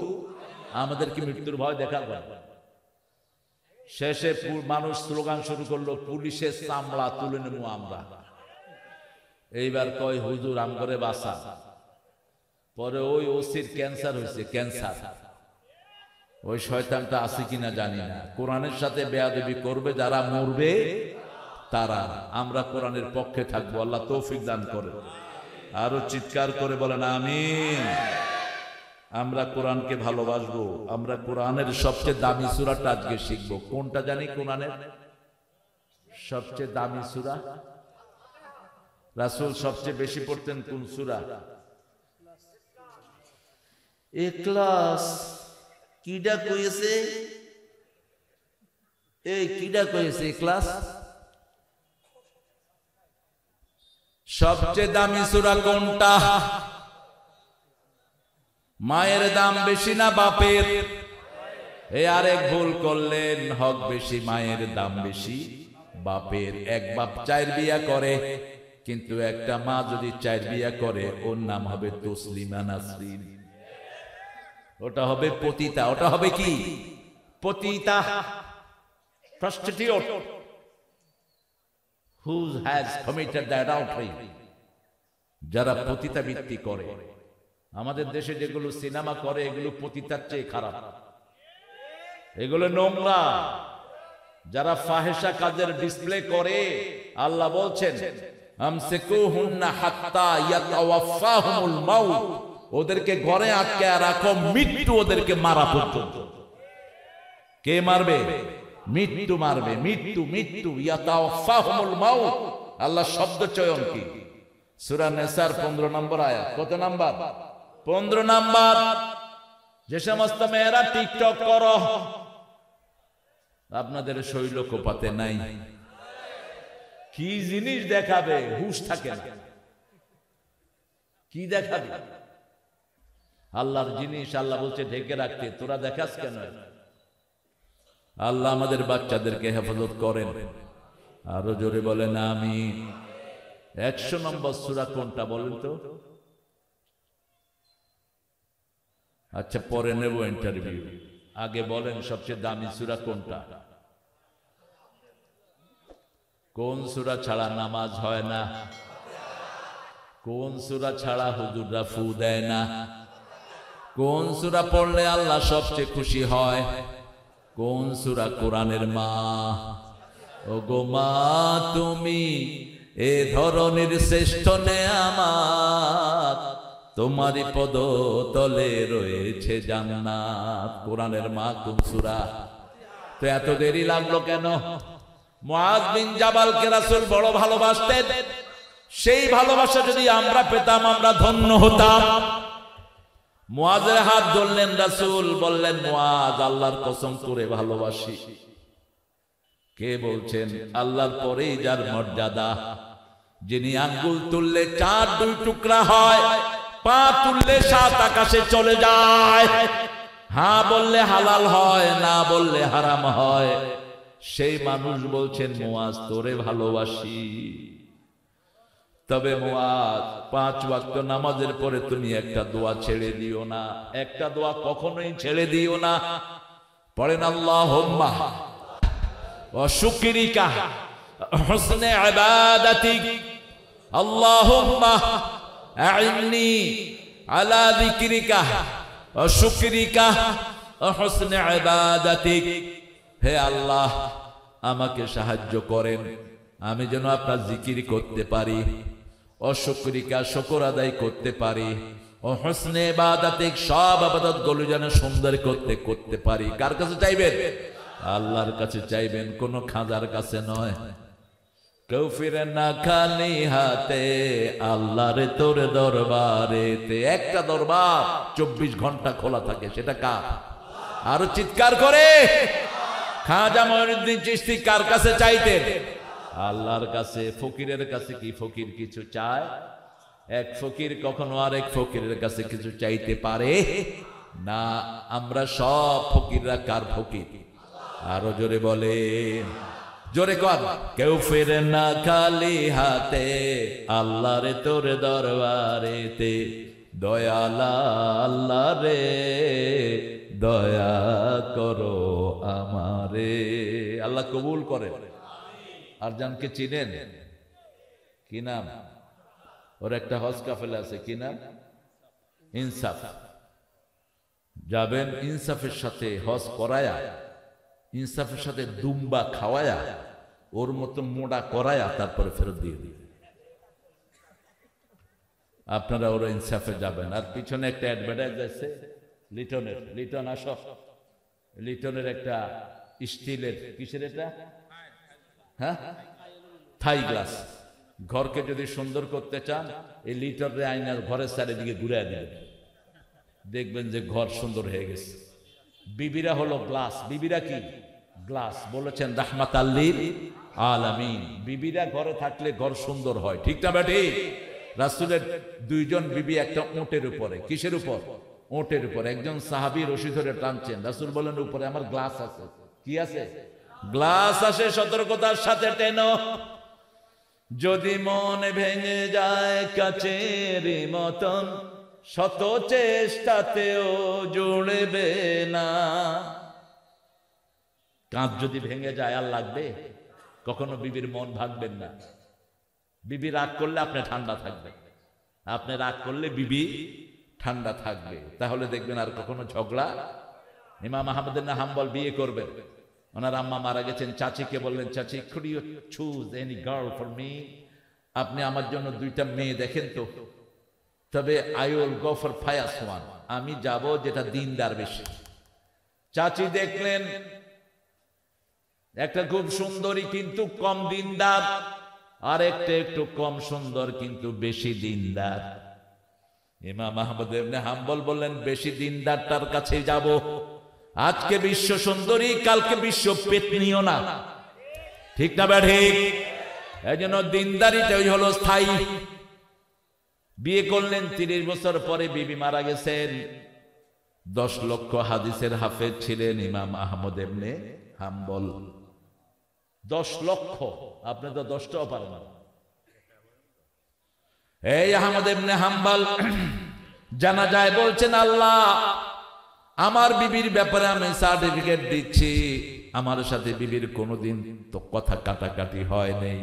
আমাদেরকে মৃত্যুর ভয় দেখাবে। শেষে মানুষ স্লোগান শুরু করলো, পুলিশের চামড়া তুলে নেবো আমরা। এইবার কয় হুজুর আম করে বাসা। পরে ওই ওসির ক্যান্সার হয়েছে, ক্যান্সার। ওই শয়তানটা আছে কিনা জানি না। কোরআনের সাথে বেয়াদবি করবে যারা, মরবে তারা। আমরা কোরআনের পক্ষে থাকবো, আল্লাহ তৌফিক দান করে। আরো চিৎকার করে বলেন আমিন। আমরা কোরআনকে ভালোবাসবো। আমরা কোরআনের সবচেয়ে দামি সূরাটা আজকে শিখবো। কোনটা জানি? কোরআনের সবচেয়ে দামি সূরা। রাসূল সবচেয়ে বেশি পড়তেন কোন সূরা? ইখলাস। কিডা কইছে? এই কিডা কইছে ইখলাস? সবচেয়ে দামি সূরা কোনটা? মায়ের দাম বেশি না বাপের? এই আরেক ভুল করলেন, হক বেশি, মায়ের দাম বেশি বাপের। এক বাপ 4 বিয়া করে, কিন্তু একটা মা যদি 4 বিয়া করে, ওর নাম হবে তসলিমা নাসরিন। ওটা হবে পতিতা। ওটা হবে কি? পতিতা, prostitute who has committed the adultery, যারা পতিতাবৃত্তি করে। আমাদের দেশে যেগুলো সিনেমা করে এগুলো পতিতার চেয়ে খারাপ, এগুলো নোংরা। যারা ফাহেশা কাজের ডিসপ্লে করে, আল্লাহ বলছেন আমসিকুহুন্না হাত্তা ইয়াতাওয়াফাহুমুল মাউত, ওদেরকে ঘরে আটকে রাখো মৃত্যু ওদেরকে মারা পর্যন্ত। কে মারবে? মৃত্যু মারবে। মৃত্যু মৃত্যু ইয়াতাওয়াফাহুমুল মাউত। আল্লাহ শব্দ চয়ন কি? সূরা নিসার 15 নম্বর আয়াত। কত নাম্বার? 15 নাম্বার। যে সমস্ত মেয়েরা টিকটক করো, আপনাদের শৈল কোপাতে নাই, কি জিনিস দেখাবে? হুঁশ থাকে না, কি দেখাবে? আল্লাহর জিনিস আল্লাহ বলছে ঢেকে রাখতে, তোরা দেখাস কেন? আল্লাহ আমাদের বাচ্চাদেরকে হেফাজত করেন। আরো জোরে বলেন আমিন। 100 নম্বর সূরা কোনটা বলেন তো? আচ্ছা পরে নেব ইন্টারভিউ, আগে বলেন সবচেয়ে দামি সূরা কোনটা? কোন সূরা ছাড়া নামাজ হয় না? কোন সূরা ছাড়া হুজুররা ফু দেয় না? কোন সূরা পড়লে আল্লাহ সবচেয়ে খুশি হয়? কোন সূরা কোরআনের মা? ও গো মা, তুমি এ ধরনের শ্রেষ্ঠ নেয়ামত, তোমারই পদ তলে রয়েছে জান্নাত। কোরআনের মা কোন সূরা? তো এত দেরি লাগলো কেন? মুআজ বিন জাবালকে রাসূল বড় ভালোবাসতেন। সেই ভালোবাসা যদি আমরা পেতাম আমরা ধন্য হতাম। মুআজের হাত ধরলেন রাসূল, বললেন মুআজ আল্লাহর কসম করে ভালোবাসি। কে বলছেন? আল্লাহর পরেই যার মর্যাদা, যিনি আঙ্গুল তুললে 4 2 টুকরা হয়, পা তুললে 7 আকাশে চলে যায়, হ্যাঁ বললে হালাল হয়, না বললে হারাম হয়, সেই মানুষ বলছেন মুআজ তোরে ভালোবাসি। তবে মুআজ 5 ওয়াক্ত নামাজের পরে তুমি একটা দোয়া ছেড়ে দিও না, একটা দোয়া কখনোই ছেড়ে দিও না। পড়েন আল্লাহুম্মা ওয়া শুকরিকা হুসনে ইবাদাতিক, আল্লাহুম্মা আইন্নি আলা যিকরিকা ওয়া শুকরিকা ওয়া হুসনে ইবাদাতিক। হে আল্লাহ, আমাকে সাহায্য করেন আমি যেন আপনার জিকির করতে পারি, অশুকরিকা শুকর আদায় করতে পারি, ও হুসনে ইবাদাতিক সব ইবাদত গুলো যেন সুন্দর করতে পারি। কার কাছে চাইবেন? আল্লাহর কাছে চাইবেন, কোন খাজার কাছে নয়। কেউ ফিরে না খালি হাতে, আল্লাহর তোর দরবারেতে। একটা দরবার 24 ঘন্টা খোলা থাকে, সেটা কার? আরো চিৎকার করে খাজা মঈনুদ্দিন চিশতি কার কাছে চাইতেন? আল্লাহর কাছে। ফকিরের কাছে কি ফকির কিছু চায়? এক ফকির কখনো আরেক ফকিরের কাছে কিছু চাইতে পারে না। আমরা সব ফকিররা কার ফকির? আরো জোরে বলে, জোরে কর। কেউ ফিরে না খালি হাতে, আল্লাহর তোর দরবারেতে। দয়ালা আল্লাহ রে, দয়া করো আমারে। আল্লাহ কবুল করে। আর জানকে চিনেন? কি নাম ওর? একটা হজ কাফেলা আছে, কি নাম? ইনসাফ। যাবেন ইনসাফের সাথে হজ করায়া, ইনসাফের সাথে দুম্বা খাওয়ায়া, ওর মতো মোড়া করায়া তারপরে ফেরত দিয়ে দিবে। আপনারা ওরা ইনসাফে যাবেন। আর পিছনে একটা অ্যাডভার্টাইজ আছে লিটনের, লিটন আসো, লিটনের একটা স্টিলের, কিসের এটা, হ্যাঁ, থাই গ্লাস। ঘরকে যদি সুন্দর করতে চান এই লিটনের আয়নার ঘরের চারিদিকে ঘুরে দিবেন, দেখবেন যে ঘর সুন্দর হয়ে গেছে। বিবিরা হলো গ্লাস। বিবিরা কি? গ্লাস। বলেছেন রাহমাতাল লিল আলামিন। বিবিরা ঘরে থাকলে ঘর সুন্দর হয়, ঠিক না বেটি? রাসূলের 2 জন বিবি একটা উটের উপরে। কিসের উপর? উটের উপর। একজন সাহাবী রশি ধরে টানছেন, রাসূল বলেন উপরে আমার গ্লাস আছে। কি আছে? গ্লাস আছে। সতর্কতার সাথে টেনো, যদি মন ভেঙে যায় কাচের মতন, শত চেষ্টাতেও জুড়বে না। কাঁচ যদি ভেঙে যায় আর লাগবে? কখনো বিবির মন ভাঙবেন না। বিবি রাগ করলে আপনি ঠান্ডা থাকবেন, আপনি রাগ করলে বিবি ঠান্ডা থাকবে, তাহলে দেখবেন আর কখনো ঝগড়া। ইমাম আহমদ ইবনে হাম্বল বিয়ে করবেন, ওনার আম্মা মারা গেছেন। চাচিকে বললেন, চাচি could you choose any girl for me? আপনি আমার জন্য দুইটা মেয়ে দেখেন তো, তবে I will go for pious one, আমি যাব যেটা দিনদার বেশি। চাচি দেখলেন একটা খুব সুন্দরী কিন্তু কম দিনদার, আর একটা একটু কম সুন্দর কিন্তু বেশি দিনদার। ইমাম আহমদ ইবনে হাম্বল বললেন, বেশি দিনদারটার কাছে যাব। আজকে বিশ্ব সুন্দরী, কালকে বিশ্ব পেতনিও না, ঠিক না ঠিক? এই জন্য দিনদারিটাই হলো স্থায়ী। বিয়ে করলেন, 30 বছর পরে বিবি মারা গেছেন। 10 লক্ষ হাদিসের হাফেজ ছিলেন ইমাম আহমদ ইবনে হাম্বল। 10 লক্ষ, আপনি তো 10টাও পারেন না। এই আহমদ ইবনে হাম্বল জানা যায় বলছেন, আল্লাহ আমার বিবির ব্যাপারে আমি সার্টিফিকেট দিচ্ছি, আমার সাথে বিবির কোনোদিন তো কথা কাটাকাটি হয় নাই।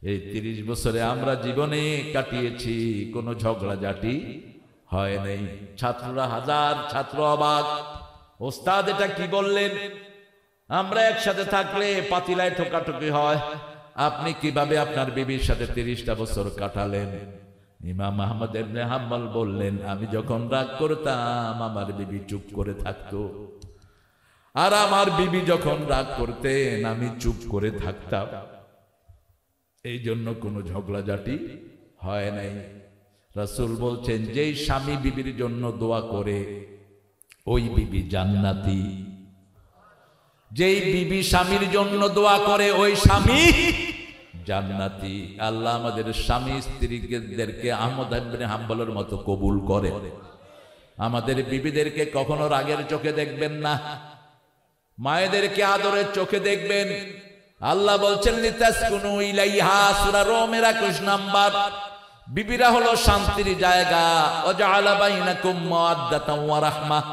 এই 30 বছরে আমরা জীবনে কাটিয়েছি, কোনো ঝগড়াঝাটি হয় নাই। ছাত্ররা, হাজার ছাত্র অবাক, ওস্তাদ এটা কি বললেন? আমরা একসাথে থাকলে পাতিলায় ঠোকাঠুকি হয়, আপনি কিভাবে আপনার বিবির সাথে 30টা বছর কাটালেন? ইমাম আহমদ ইবনে হাম্বল বললেন, আমি যখন রাগ করতাম আমার বিবি চুপ করে থাকতো, আর আমার বিবি যখন রাগ করতেন আমি চুপ করে থাকতাম, এই জন্য কোনো ঝগড়াঝাটি হয় নাই। রাসূল বলছেন, যেই স্বামী বিবির জন্য দোয়া করে ওই বিবি জান্নাতি। যেই বিবি স্বামীর জন্য দোয়া করে ওই স্বামী জান্নাতি। আল্লাহ আমাদের স্বামী স্ত্রীদেরকে আহমদ ইবনে হাম্বলের মতো কবুল করে। আমাদের বিবিদেরকে কখনো রাগের চোখে দেখবেন না, মায়েদেরকে আদরের চোখে দেখবেন। আল্লাহ বলছেন, লিতাসকুনু ইলাইহা, সূরা রোমের 21 নাম্বার। বিবিরা হলো শান্তির জায়গা। ওয়াজআলা বাইনাকুম মাওয়াদ্দাতান ওয়া রাহমাহ,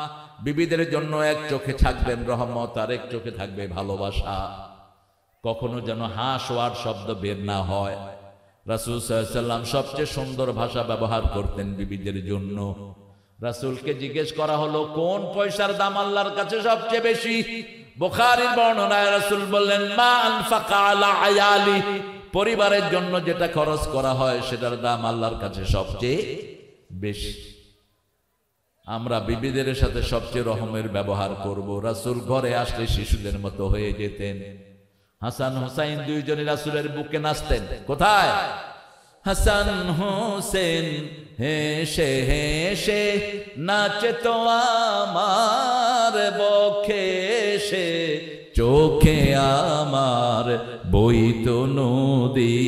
বিবিদের জন্য এক চোখে থাকবেন রহমত, আর এক চোখে থাকবে ভালোবাসা। কখনো যেন হাসওয়ার শব্দ বের না হয়। রাসূল সাল্লাল্লাহু আলাইহি ওয়াসাল্লাম সবচেয়ে সুন্দর ভাষা ব্যবহার করতেন বিবিদের জন্য। রাসূলকে জিজ্ঞেস করা হলো, কোন পয়সার দাম আল্লাহর কাছে সবচেয়ে বেশি? বুখারীর বর্ণনায় রাসূল বললেন, মা আনফাকা আলা আয়ালি, পরিবারের জন্য যেটা খরচ করা হয় সেটার দাম আল্লাহর কাছে সবচেয়ে বেশি। আমরা বিবিদের সাথে সবচেয়ে রহমের ব্যবহার করব। রাসূল ঘরে আসলে শিশুদের মতো হয়ে যেতেন। হাসান হুসাইন দুইজনই রাসূলের বুকে নাচতেন। কোথায়? হাসান হোসেন হেসে হেসে নাচে তো আমার বক্ষে এসে, চোখে আমার বইতো নদী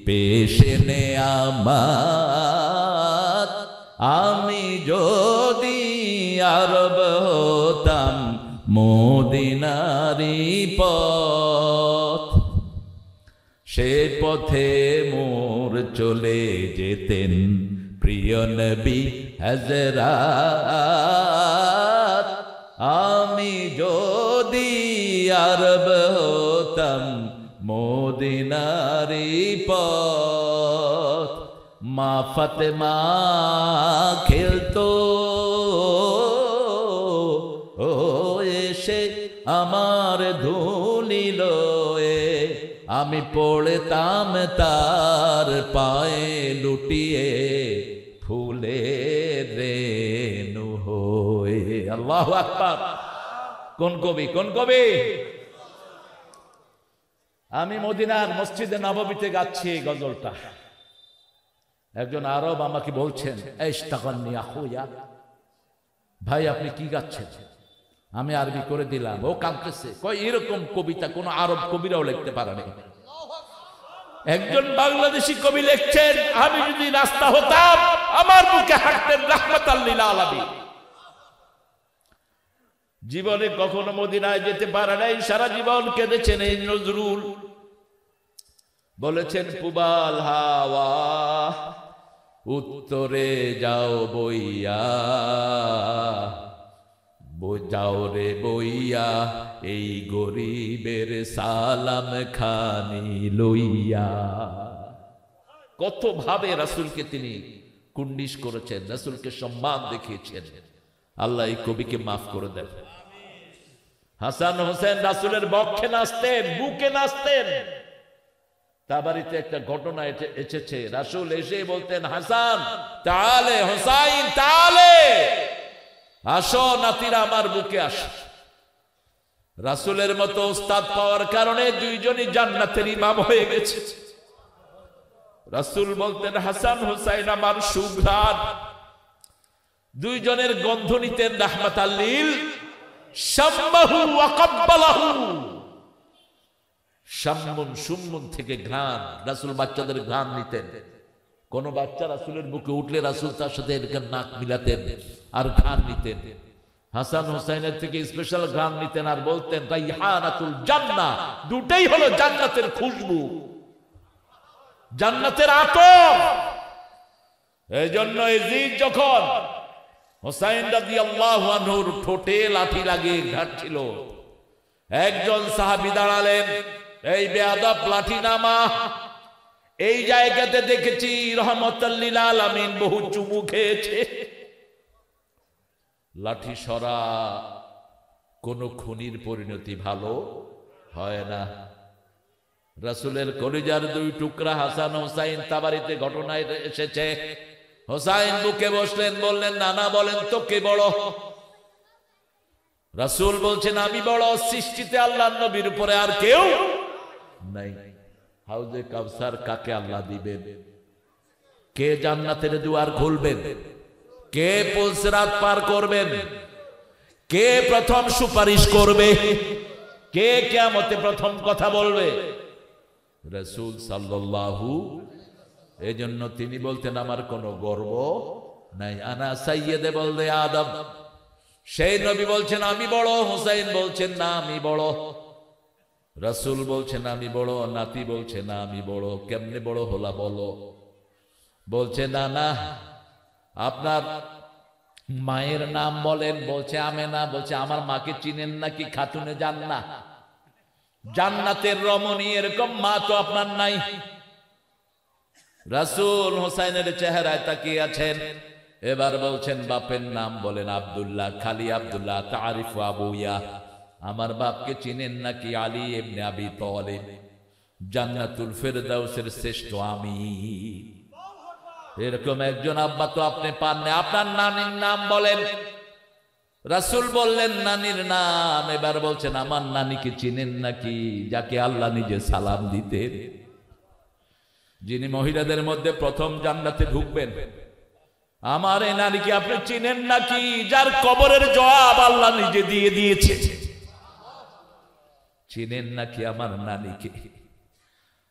পেশে নে আমার। আমি যদি আরব হতাম মদিনারি পথ, সে পথে মোর চলে যেতেন প্রিয় নবী হযরত। আমি যদি আরব হতাম মদিনারি পথ, মা ফাতেমা খেলতো ও এসে আমার ধুলি লয়ে, আমি পড়তাম তার পায়ে লুটিয়ে ফুলের রেণু হয়ে। আল্লাহু আকবার। কোন কবি? কোন কবি? আমি মদিনার মসজিদে নববীতে গাচ্ছি এই গজলটা। একজন আরব আমাকে বলছেন, ইশতাগলনি আখুয়া, ভাই আপনি কি গাচ্ছেন? আমি আরবি করে দিলাম। ও কাঁদতেছে, কই এরকম কবিতা কোন আরব কবিরাও লিখতে পারে না। একজন বাংলাদেশি কবি লিখছেন, আমি যদি রাস্তা হতাম আমার বুকে হাঁটতেন রাহমাতাল লিল আলামিন। জীবনে কখনো মদিনায় যেতে পারে নাই, সারা জীবন কেঁদেছেন এই নজরুল। বলেছেন, পুবাল হাওয়া উত্তরে যাও বইয়া, যাও রে বইয়া, এই গরিবের সালাম খানি লইয়া। কত ভাবে রাসূলকে তিনি কুন্ডিশ করেছেন, রাসূলকে সম্মান দেখিয়েছেন। আল্লাহ এই কবিকে মাফ করে দেন। হাসান হোসেন রাসূলের বক্ষে নাচতেন, বুকে নাচতেন। তাবারিতে একটা ঘটনা এসেছে, রাসূল এসে বলতেন, হাসান তাআলে, হুসাইন তাআলে, আসো নাতিরা আমার বুকে আসো। রাসূলের মতো উস্তাদ পাওয়ার কারণে দুইজনই জান্নাতের ইমাম হয়ে গেছে। রাসূল বলতেন, হাসান হুসাইন আমার সুঘ্রাণ। দুইজনের গন্ধ নিতেন রাহমাতাল লিল শাম্মাহু ওয়া কাব্বালাহু। শাম্মুন সুম্মুন থেকে ঘ্রাণ, রাসূল বাচ্চাদের ঘ্রাণ নিতেন। কোন বাচ্চা রাসূলের বুকে উঠলে রাসূল তার সাথে এরকম নাক মিলাতেন আর ঘ্রাণ নিতেন। হাসান হুসাইনের থেকে স্পেশাল ঘ্রাণ নিতেন আর বলতেন, রাইহানাতুল জান্নাহ, দুটেই হলো জান্নাতের খুশবু, জান্নাতের আতর। এইজন্য ইয়াজিদ যখন হুসাইন রাদিয়াল্লাহু আনহুর ঠোঁটে লাঠি লাগিয়ে ঘাটছিল, একজন সাহাবী দাঁড়ালেন, এই বেয়াদব লাঠি নামা। এই জায়গাতে দেখেছি রহমাতুল লিল আলামিন বহু চুমু খেয়েছে। লাঠি সরা। কোন খুনির পরিণতি ভালো হয় না। রাসূলের কলিজার দুই টুকরা হাসান হুসাইন, তাবারিতে ঘটনায় এসেছে। হুসাইন বুকে বসলেন, বললেন, নানা বলেন তো কে বড়? রাসূল বলছেন, আমি বড়। সৃষ্টিতে আল্লাহর নবীর উপরে আর কেউ নাই। হাউজে কাউসার কাকে আল্লাহ দিবেন? কে জান্নাতের দুয়ার খুলবেন? কে পুলসিরাত পার করবেন? কে প্রথম সুপারিশ করবে? কে কিয়ামতে প্রথম কথা বলবে? রাসূল সাল্লাল্লাহু। এজন্য তিনি বলতেন, আমার কোনো গর্ব নাই। আনা সাইয়্যিদে বলদে আদম। সেই নবী বলছেন আমি বড়, হুসাইন বলছেন না আমি বড়। রাসূল বলছেন আমি বড়, নাতি বলছে না আমি বড়। কেমনে বড় হলা বলো? বলছে না না, আপনার মায়ের নাম বলেন। বলছে আমেনা। বলছে আমার মাকে চিনেন নাকি? খাতুনে জান্নাহ, জান্নাতের রমণী, এরকম মা তো আপনার নাই। রাসূল হোসাইনের চেহারায় তাকিয়ে আছেন। এবার বলছেন বাপের নাম বলেন। আব্দুল্লাহ, খালি আব্দুল্লাহ। তারিফু আবুয়া, আমার বাপকে চিনেন নাকি? আলী ইবনে আবি তালিব, জান্নাতুল ফেরদাউসের শ্রেষ্ঠ আমি। এরকম একজন আব্বা তো আপনি পান না। আপনার নানির নাম বলেন। রাসূল বললেন নানির নাম। এবার বলছেন আমার নানিকে চিনেন নাকি? যাকে আল্লাহ নিজে সালাম দিতেন, যিনি মহিলাদের মধ্যে প্রথম জান্নাতে ঢুকবেন। আমার এই নানিকে আপনি চিনেন নাকি? যার কবরের জবাব আল্লাহ নিজে দিয়ে দিয়েছে। চিনেন নাকি আমার নানিকে?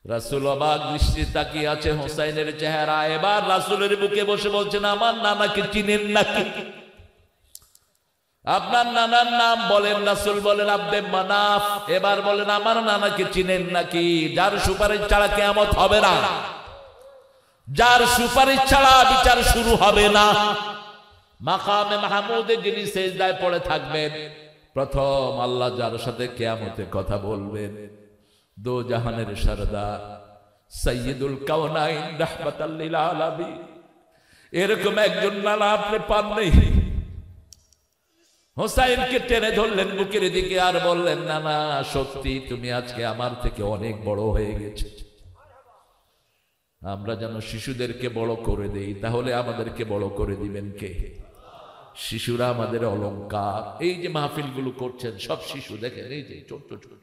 রাসূল অবাক দৃষ্টি তাকিয়ে আছে হোসাইনের চেহারা। এবার রাসূলের বুকে বসে বলছেন আমার নানাকে চিনেন নাকি? আপনার নানার নাম বলেন। রাসূল বলেন আব্দে মানাফ। এবার বলেন আমার নানাকে চিনেন নাকি? যার সুপারিশ ছাড়া কিয়ামত হবে না, যার সুপারিশ ছাড়া বিচার শুরু হবে না। মাকামে মাহমুদে যিনি সেজদায় পড়ে থাকবেন, প্রথম আল্লাহ যার সাথে কিয়ামতে কথা বলবেন, দো জাহানের সরদার সাইয়্যিদুল কাওনাইন রাহমাতাল লিল আলামিন, এরকম একজন নানা আপনি পান নাই। হোসাইনকে টেনে ধরলেন বুকের দিকে আর বললেন নানা সত্যি তুমি আজকে আমার থেকে অনেক বড় হয়ে গেছো। আমরা যেন শিশুদেরকে বড় করে দেই, তাহলে আমাদেরকে বড় করে দিবেন কে? শিশুরা আমাদের অলংকার। এই যে মাহফিলগুলো করছেন সব শিশু, দেখেন এই যে ছোট ছোট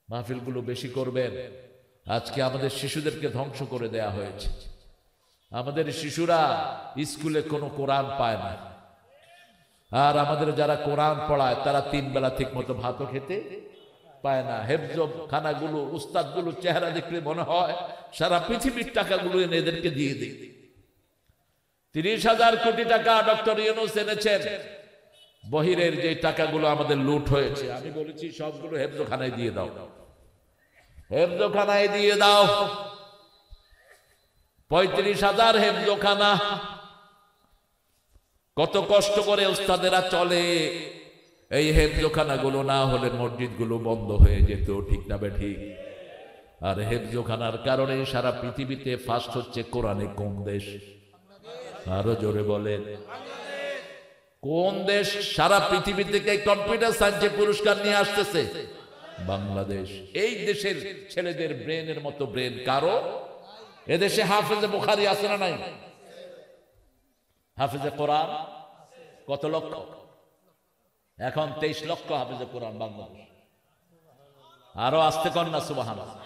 মাহফিলগুলো বেশি করবেন। আজকে আমাদের শিশুদেরকে ধ্বংস করে দেয়া হয়েছে। আমাদের শিশুরা স্কুলে কোনো কোরআন পায় না, আর আমাদের যারা কোরআন পড়ায় তারা 3 বেলা ঠিক মতো ভাতও খেতে পায় না। হেফজ খানাগুলো, উস্তাদগুলো চেহারা দেখলে মনে হয় সারা পৃথিবীর টাকাগুলো এনে এদেরকে দিয়ে দেয়। 30,000 কোটি টাকা ডক্টর ইউনূস এনেছেন। বহিরের যে টাকাগুলো আমাদের লুট হয়েছে, আমি বলেছি সবগুলো হেফজখানায় দিয়ে দাও, হেফজখানায় দিয়ে দাও। 35,000 হেফজখানা। কত কষ্ট করে উস্তাদেরা চলে। এই হেফজখানা গুলো না হলে মসজিদ গুলো বন্ধ হয়ে যেত, ঠিক না বেঠিক? আর হেফজখানার কারণে সারা পৃথিবীতে ফার্স্ট হচ্ছে কোরআনে কোন দেশ? আরো জোরে বলেন, কোন দেশ সারা পৃথিবী থেকে কম্পিউটার সায়েন্সে পুরস্কার নিয়ে আসতেছে? বাংলাদেশ। এই দেশের ছেলেদের ব্রেনের মতো ব্রেন কারো? এদেশে হাফেজে বুখারী আছে না নাই? হাফেজে কোরআন কত লক্ষ? এখন 23 লক্ষ হাফেজে কোরআন বাংলাদেশ। আরো আসতে কর না সুবহানাল্লাহ।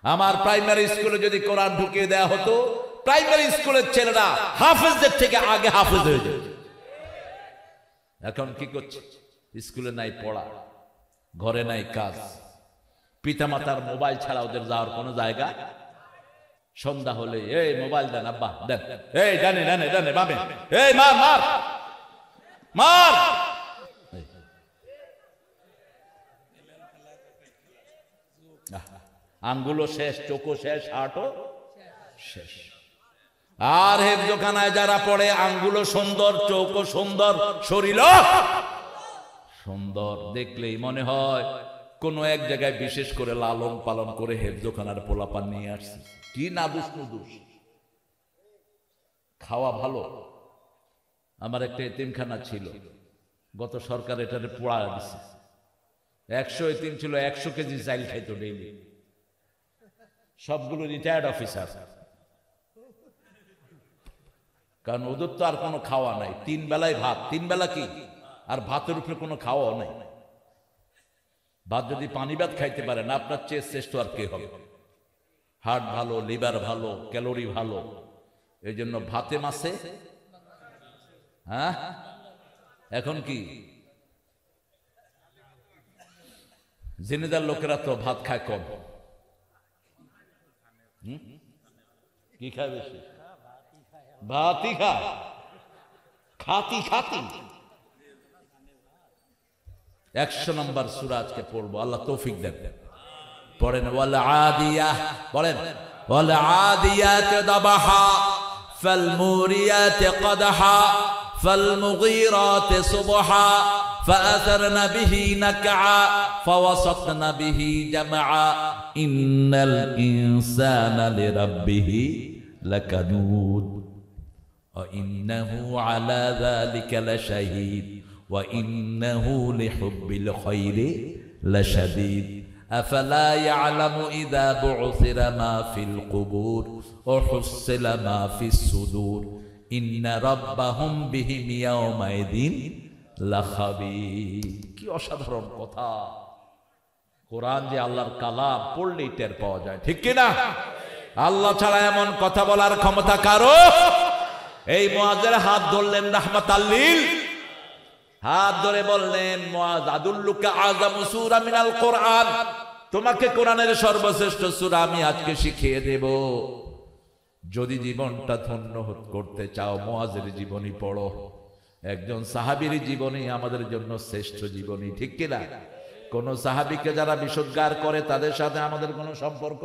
আমার প্রাইমারি স্কুলে যদি কোরআন ঢুকিয়ে দেওয়া হতো, প্রাইমারি স্কুলের ছেলেরা হাফেজদের থেকে আগে হাফেজ হয়ে যেত। এখন কি করছে? স্কুলে নাই পড়া, ঘরে নাই কাজ, পিতামাতার মোবাইল ছাড়া ওদের যাওয়ার কোনো জায়গা। সন্ধ্যা হলে এই মোবাইল দেন আব্বা দেন, এই ডানে ডানে ডানে বামে, এই মার মার মার। আঙ্গুলো শেষ, চোখও শেষ, হাটও শেষ। আর হেফজখানায় যারা পড়ে আঙ্গুলো সুন্দর, চোখও সুন্দর, শরীরও সুন্দর। দেখলেই মনে হয় কোন এক জায়গায় বিশেষ করে লালন পালন করে হেফজখানার পোলাপান নিয়ে আসছে। কি নাদুস নুদুস, খাওয়া ভালো। আমার একটা এতিমখানা ছিল, গত সরকার এটারে পোড়া দিছে। 100 এতিম ছিল, 100 কেজি চাইল খাইতো ডেইলি। সবগুলো রিটায়ার্ড অফিসার, কারণ ওদের তো আর কোনো খাওয়া নাই। 3 বেলায় ভাত, 3 বেলা কি আর ভাতের উপরে কোনো খাওয়াও নাই। ভাত যদি পানি ভাত খাইতে পারেন, আপনার চেয়ে শ্রেষ্ঠ আর কে হবে? হার্ট ভালো, লিভার ভালো, ক্যালোরি ভালো, এই জন্য ভাতে মাসে। হ্যাঁ, এখন কি জেনেদার লোকেরা তো ভাত খায় কম। কি খায় বেশি? ভাতই খায়, খাতি খাতি। 100 নম্বর সূরা আজকে পড়বো, আল্লাহ তৌফিক দেন। পড়েন ওয়াল আদিয়াহ, পড়েন ওয়াল আদিয়াত দাবাহা ফাল মুরিয়াত কদহা ফাল মুগীরাত সুবহা فأثرن به نكعا فوسطن به جمعا إن الإنسان لربه لكنود وإنه على ذلك لشهيد وإنه لحب الخير لشديد أفلا يعلم إذا بعثر ما في القبور وحصل ما في الصدور إن ربهم بهم يومئذ লাখাবির। কি অসাধারণ কথা! কোরআন যে আল্লাহর কালাম, পড়লেই টের পাওয়া যায়, ঠিক কি না? আল্লাহ ছাড়া এমন কথা বলার ক্ষমতা কারো? এই মুআজের হাত ধরলেন রাহমাতাল লিল, হাত ধরে বললেন মুআজ আদুল্লুকা আযামু সূরা মিনাল কোরআন, তোমাকে কোরআনের সর্বশ্রেষ্ঠ সূরা আমি আজকে শিখিয়ে দেব। যদি জীবনটা ধন্য করতে চাও, মুআজের জীবনী পড়ো। একজন সাহাবীর জীবনী আমাদের জন্য শ্রেষ্ঠ জীবনী, ঠিক কিনা? কোন সাহাবীকে যারা বিশুদ্ধার করে তাদের সাথে আমাদের কোনো সম্পর্ক